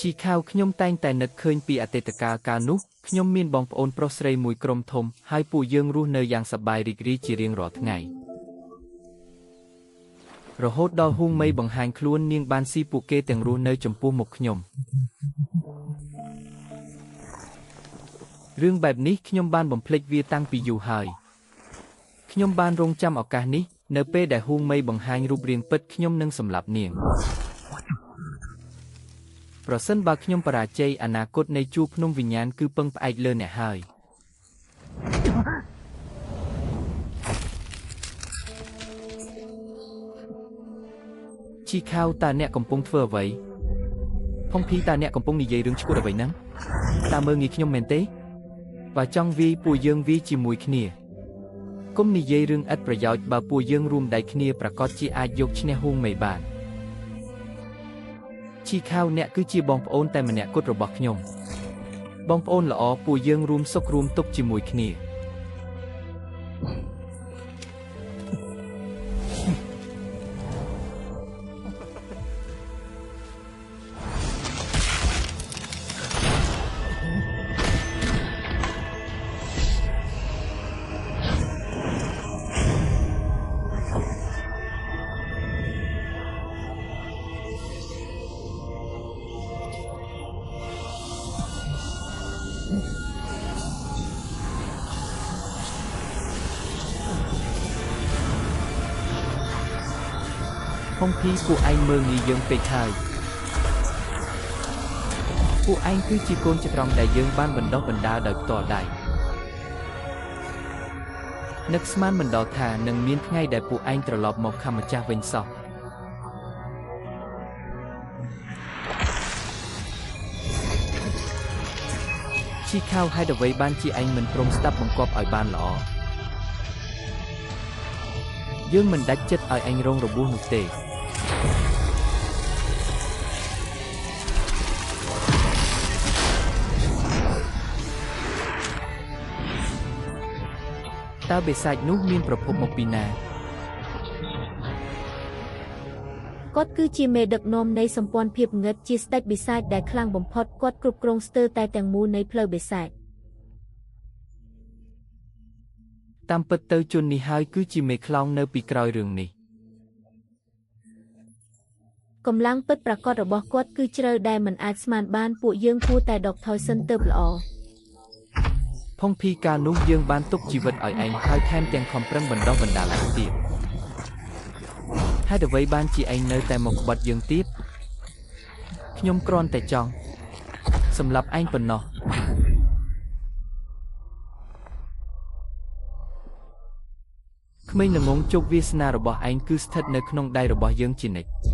ជីខាវខ្ញុំតែងតែនឹកឃើញពីអតីតកាលនោះខ្ញុំមានបងប្អូនប្រុសស្រីមួយក្រុមធំហើយពួកយើងរស់នៅយ៉ាងសប្បាយរីករាយជារៀងរាល់ថ្ងៃរហូតដល់ហួងមេបង្ហាញខ្លួននាងបានស៊ីពួកគេទាំងរស់នៅចំពោះមុខខ្ញុំរឿងបែបនេះខ្ញុំបានបំភ្លេចវាតាំងពីយូរហើយខ្ញុំបានរងចាំឱកាសនេះនៅពេលដែលហួងមេបង្ហាញរូបរាងពិតខ្ញុំនឹងសម្លាប់នាងប្រសិនបើខ្ញុំបរាជ័យអនាគតនៃជួរភ្នំវិញ្ញាណគឺពឹងផ្អែកលើអ្នកហើយជីខាវតើអ្នកកំពុងធ្វើអ្វីផុងភីតើអ្នកកំពុងនិយាយរឿងឈួតអ្វីហ្នឹងតើមើលងាយខ្ញុំមែនទេបើចង់វាយពួកយើងវាយជាមួយគ្នាកុំនិយាយរឿងឥតប្រយោជន៍បើពួកយើងរួមដៃគ្នាប្រកាសជាអាចយកឈ្នះហួងមេបានជីខាវអ្នកគឺជាបងប្អូនតែម្នាក់គត់របស់ខ្ញុំបងប្អូនល្អពួកយើងរួមសុខរួមទុក្ខជាមួយគ្នាហុងភីពួកឯងមើលងាយយើងពេកហើយពួកឯងគឺជាកូនច្រឡំដែលយើងបានបណ្ដុះបណ្ដាលដោយផ្ទាល់ដៃនឹកស្មានមិនដល់ថានឹងមានថ្ងៃដែលពួកឯងត្រឡប់មកខំម្ចាស់វិញសោះជីខាវហេតុអ្វីបានជាឯងមិនព្រមស្ដាប់បង្គាប់ឲ្យបានល្អយើងមិនដាច់ចិត្តឲ្យឯងរងរបួសនោះទេតើបិសាចនោះមានប្រភពមកពីណាគាត់គឺជាមេដឹកនាំនៃសម្ព័ន្ធភាពងឹតជាស្ដេចបិសាចដែលខ្លាំងបំផុតគាត់គ្រប់គ្រងស្ទើរតែទាំងមូលនៃផ្លូវបិសាចតាមពិតទៅជននេះហើយគឺជាមេខ្លោងនៅពីក្រោយរឿងនេះកម្លាំងពិតប្រាកដរបស់គាត់គឺជ្រៅដែលមិនអាចស្មានបានពួកយើងគួរតែដកថយសិនទើបល្អផុងភីកាលនោះយើងបានទុកជីវិតឲ្យឯងហើយថែមទាំងខំប្រឹងបណ្ដុះបណ្ដាលឯងទៀតហេតុអ្វីបានជាឯងនៅតែមកក្បត់យើងទៀតខ្ញុំគ្រាន់តែចង់សម្លាប់ឯងប៉ុណ្ណោះក្មេងល្ងងជោគវាសនារបស់ឯងគឺស្ថិតនៅក្នុងដៃរបស់យើងជានិច្ច